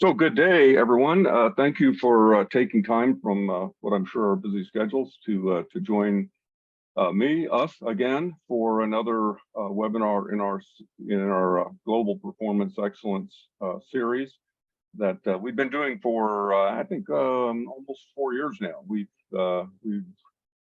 So good day, everyone. Thank you for taking time from what I'm sure are busy schedules to join us again for another webinar in our Global Performance Excellence series that we've been doing for I think almost 4 years now. We've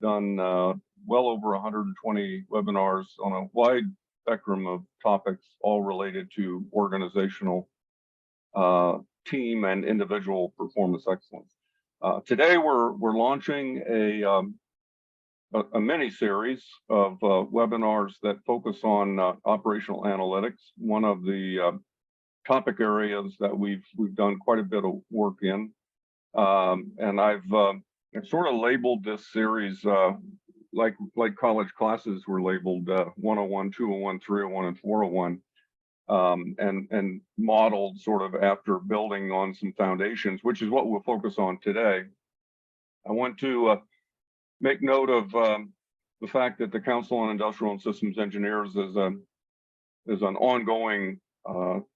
done well over 120 webinars on a wide spectrum of topics, all related to organizational team and individual performance excellence. Today we're launching a mini series of webinars that focus on operational analytics. One of the topic areas that we've done quite a bit of work in, and I've sort of labeled this series like college classes were labeled 101, 201, 301, and 401. And modeled sort of after building on some foundations, which is what we'll focus on today. I want to make note of the fact that the Council on Industrial and Systems Engineers is an ongoing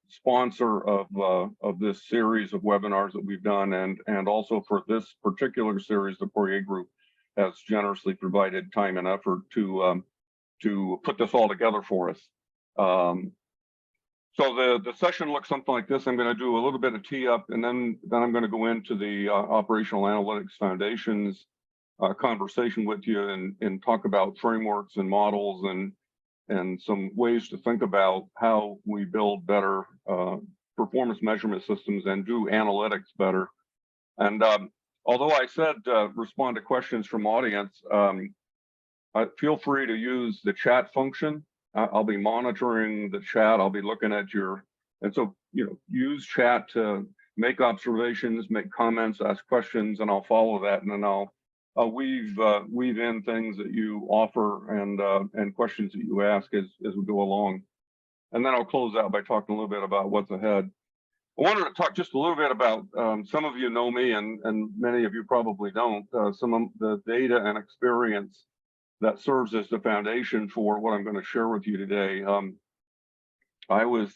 sponsor of this series of webinars that we've done, and also for this particular series, the Poirier Group has generously provided time and effort to put this all together for us. So the session looks something like this. I'm going to do a little bit of tee up, and then I'm going to go into the operational analytics foundations conversation with you and talk about frameworks and models and some ways to think about how we build better performance measurement systems and do analytics better. And although I said respond to questions from audience, feel free to use the chat function. I'll be monitoring the chat. I'll be looking at and so, use chat to make observations, make comments, ask questions, and I'll follow that. And then I'll weave in things that you offer and questions that you ask as we go along. And then I'll close out by talking a little bit about what's ahead. I wanted to talk just a little bit about, some of you know me and many of you probably don't, some of the data and experience that serves as the foundation for what I'm going to share with you today. I was,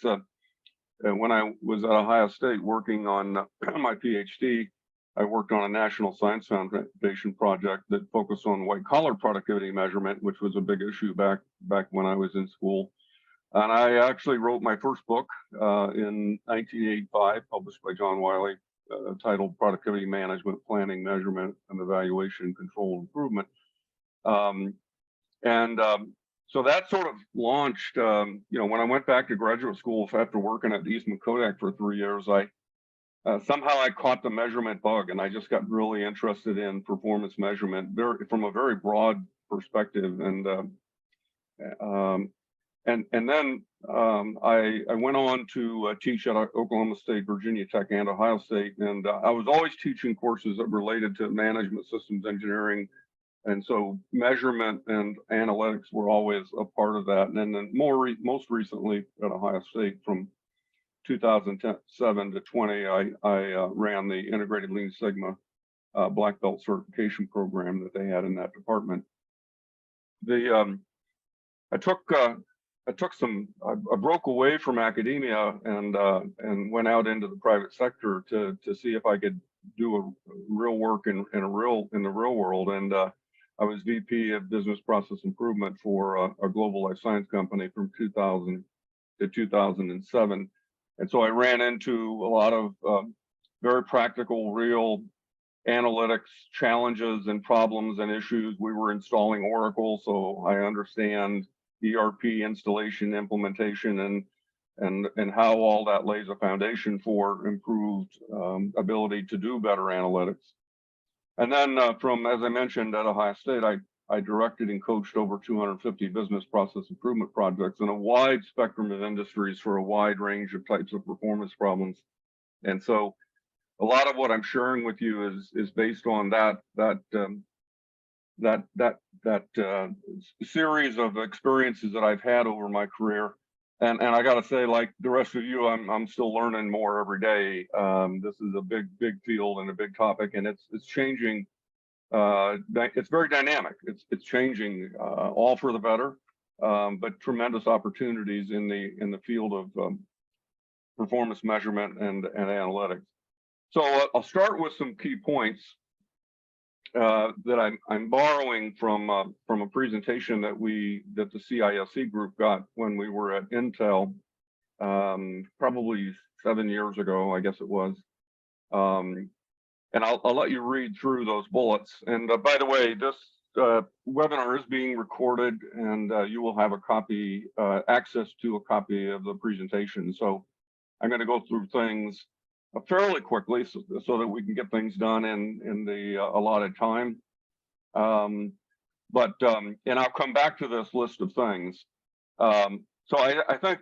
when I was at Ohio State working on my PhD, I worked on a National Science Foundation project that focused on white-collar productivity measurement, which was a big issue back when I was in school. And I actually wrote my first book in 1985, published by John Wiley, titled Productivity Management, Planning, Measurement, and Evaluation, Control, Improvement. So that sort of launched, when I went back to graduate school after working at Eastman Kodak for 3 years, somehow I caught the measurement bug, and I just got really interested in performance measurement from a very broad perspective. And then I went on to teach at Oklahoma State, Virginia Tech, and Ohio State, and I was always teaching courses that related to management systems engineering. And so measurement and analytics were always a part of that. And then most recently at Ohio State, from 2007 to 20, I ran the Integrated Lean Sigma Black Belt certification program that they had in that department. I broke away from academia and went out into the private sector to see if I could do real work in the real world. And I was VP of Business Process Improvement for a global life science company from 2000 to 2007. And so I ran into a lot of very practical, real analytics challenges and problems and issues. We were installing Oracle, so I understand ERP installation, implementation, and how all that lays a foundation for improved ability to do better analytics. And then as I mentioned, at Ohio State, I directed and coached over 250 business process improvement projects in a wide spectrum of industries for a wide range of types of performance problems. And so a lot of what I'm sharing with you is based on that series of experiences that I've had over my career. And I got to say, like the rest of you, I'm still learning more every day. This is a big field and a big topic, and it's changing. It's very dynamic. It's changing all for the better, but tremendous opportunities in the field performance measurement and analytics. So I'll start with some key points that I'm borrowing from a presentation that the CISC group got when we were at Intel, probably 7 years ago, I guess it was. And I'll let you read through those bullets. And by the way, this webinar is being recorded, and you will have a copy, access to a copy of the presentation. So I'm going to go through things fairly quickly so that we can get things done in the allotted time. And I'll come back to this list of things. So I think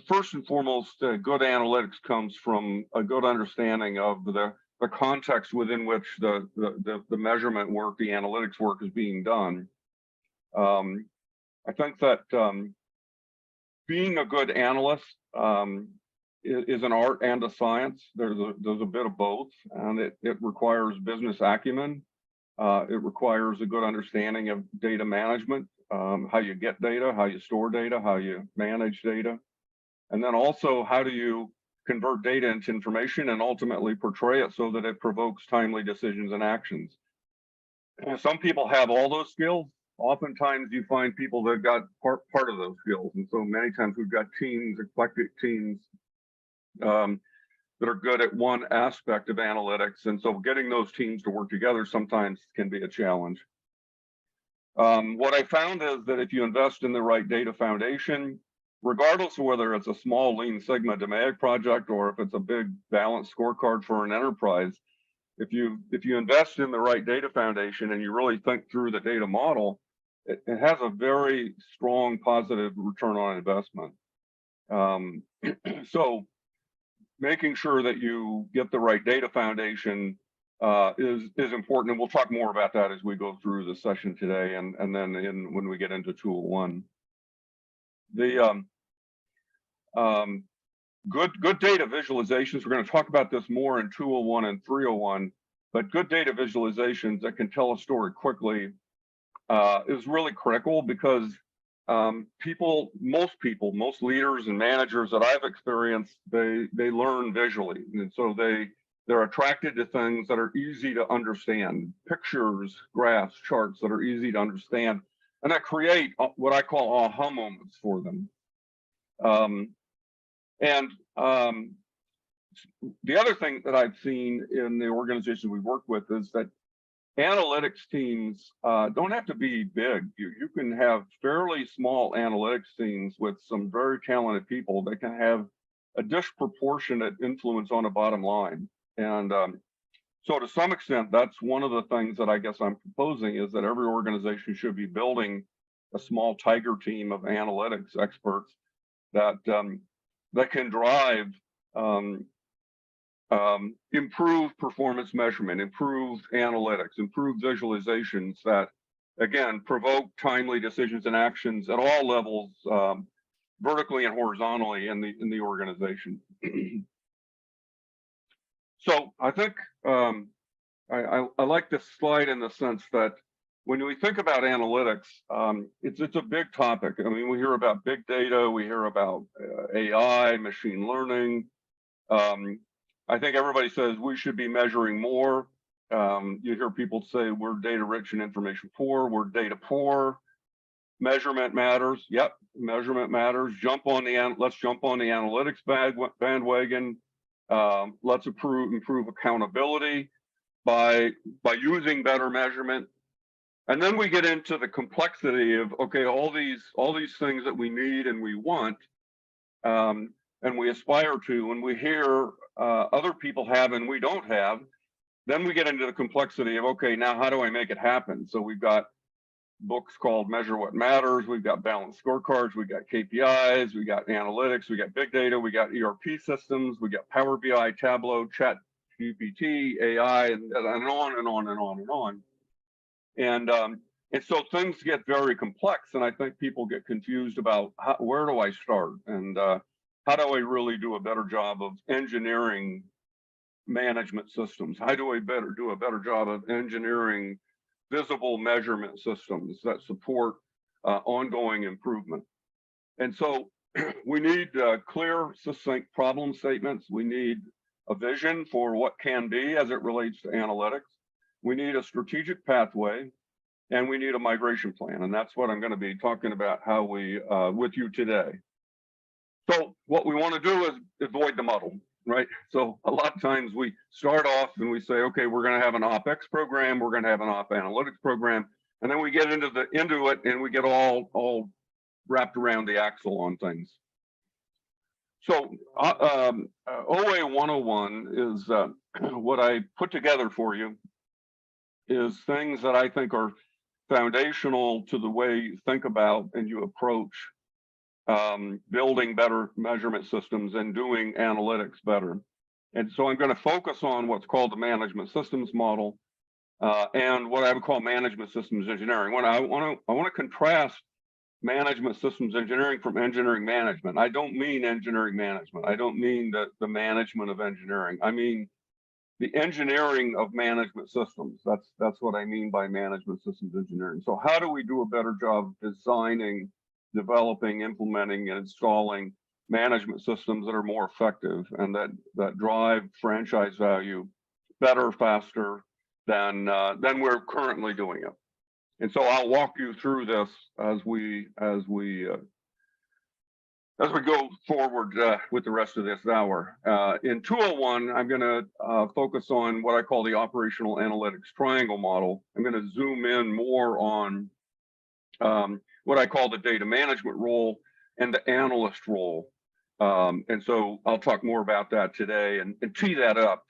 first and foremost, good analytics comes from a good understanding of the context within which the measurement work, the analytics work is being done. I think that being a good analyst is an art and a science. There's a bit of both, and it requires business acumen. It requires a good understanding of data management, how you get data, how you store data, how you manage data, and then also how do you convert data into information and ultimately portray it so that it provokes timely decisions and actions. And some people have all those skills. Oftentimes you find people that got part of those skills. And so many times we've got teams, eclectic teams that are good at one aspect of analytics. And so getting those teams to work together sometimes can be a challenge. What I found is that if you invest in the right data foundation, regardless of whether it's a small Lean Sigma DMAIC project or if it's a big balanced scorecard for an enterprise, if you invest in the right data foundation and you really think through the data model, it has a very strong positive return on investment. So making sure that you get the right data foundation is important, and we'll talk more about that as we go through the session today, and then when we get into tool one. The good data visualizations, we're going to talk about this more in 201 and 301, but good data visualizations that can tell a story quickly is really critical, because most leaders and managers that I've experienced, they learn visually, and so they're attracted to things that are easy to understand, pictures, graphs, charts that are easy to understand, and that create what I call aha moments for them. The other thing that I've seen in the organizations we work with is that analytics teams don't have to be big. You can have fairly small analytics teams with some very talented people that can have a disproportionate influence on a bottom line. And so to some extent, that's one of the things that I guess I'm proposing, is that every organization should be building a small tiger team of analytics experts that can drive improved performance measurement, improved analytics, improved visualizations that, again, provoke timely decisions and actions at all levels, vertically and horizontally in the organization. So I think I like this slide in the sense that when we think about analytics, it's a big topic. I mean, we hear about big data, we hear about AI, machine learning. I think everybody says we should be measuring more. You hear people say we're data rich and information poor, we're data poor. Measurement matters. Yep, measurement matters. Let's jump on the analytics bandwagon. Let's improve accountability by using better measurement. And then we get into the complexity of, okay, all these things that we need and we want, and we aspire to, and we hear other people have and we don't have. Then we get into the complexity of, okay, now how do I make it happen? So we've got books called Measure What Matters, we've got balanced scorecards, we've got KPIs, we got analytics, we got big data, we got ERP systems, we got Power BI, Tableau, Chat GPT, AI, and on and on and on and on. And so things get very complex, and I think people get confused about where do I start, and how do I really do a better job of engineering management systems? How do I do a better job of engineering visible measurement systems that support ongoing improvement? And so we need clear, succinct problem statements. We need a vision for what can be as it relates to analytics. We need a strategic pathway, and we need a migration plan. And that's what I'm going to be talking about how we with you today. So what we want to do is avoid the muddle, right? So a lot of times we start off and we say, okay, we're going to have an OpEx program, we're going to have an op analytics program, and then we get into it and we get all wrapped around the axle on things. So OA 101 is what I put together for you is things that I think are foundational to the way you think about and you approach building better measurement systems and doing analytics better. And so I'm going to focus on what's called the management systems model and what I would call management systems engineering. When I want to contrast management systems engineering from engineering management. I don't mean engineering management. I don't mean the management of engineering. I mean the engineering of management systems. That's what I mean by management systems engineering. So how do we do a better job of designing, developing, implementing, and installing management systems that are more effective and that drive franchise value better, faster than we're currently doing it. And so I'll walk you through this as we go forward with the rest of this hour. In 201, I'm going to focus on what I call the operational analytics triangle model. I'm going to zoom in more on what I call the data management role and the analyst role. And so I'll talk more about that today and tee that up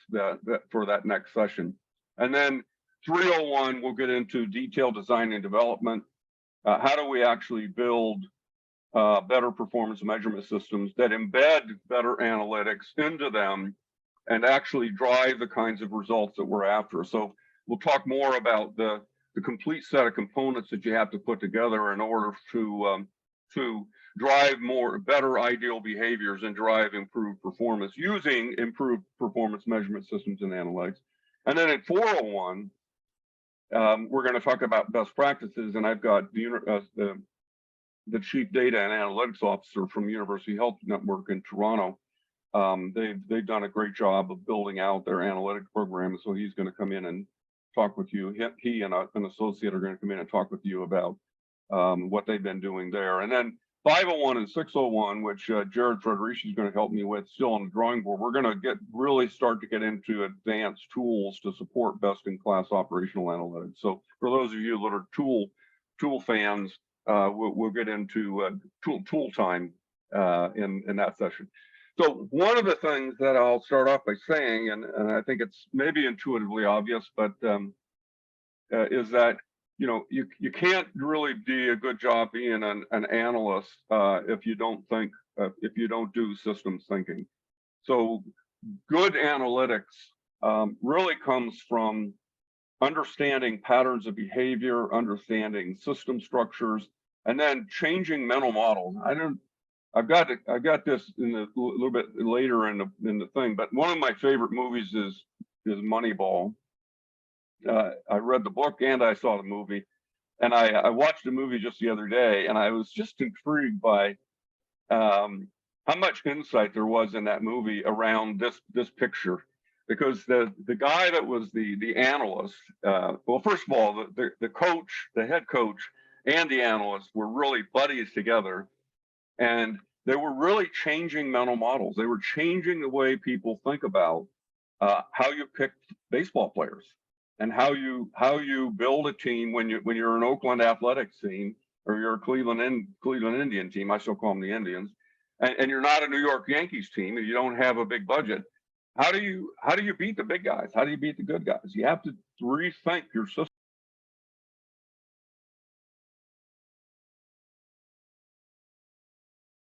for that next session. And then 301, we'll get into detailed design and development. How do we actually build better performance measurement systems that embed better analytics into them and actually drive the kinds of results that we're after? So we'll talk more about the complete set of components that you have to put together in order to drive better ideal behaviors and drive improved performance using improved performance measurement systems and analytics. And then at 401, we're going to talk about best practices, and I've got the chief data and analytics officer from University Health Network in Toronto. They've done a great job of building out their analytics program, so he's going to come in and talk with you. He and an associate are going to come in and talk with you about what they've been doing there. And then 501 and 601, which Jared Frederici is going to help me with, still on the drawing board. We're going to really start to get into advanced tools to support best-in-class operational analytics. So for those of you that are tool fans, we'll get into tool time in that session. So one of the things that I'll start off by saying, and I think it's maybe intuitively obvious, but is that you can't really do a good job being an analyst if you don't do systems thinking. So good analytics really comes from understanding patterns of behavior, understanding system structures, and then changing mental models. I've got this in a little bit later in the thing, but one of my favorite movies is Moneyball. I read the book and I saw the movie, and I watched the movie just the other day, and I was just intrigued by how much insight there was in that movie around this picture, because the guy that was the analyst, well, first of all, the coach, the head coach, and the analyst were really buddies together, and they were really changing mental models. They were changing the way people think about how you pick baseball players. And how you build a team when you're an Oakland Athletics team or you're a Cleveland Indian team. I still call them the Indians, and you're not a New York Yankees team and you don't have a big budget. How do you beat the big guys? How do you beat the good guys? You have to rethink your system.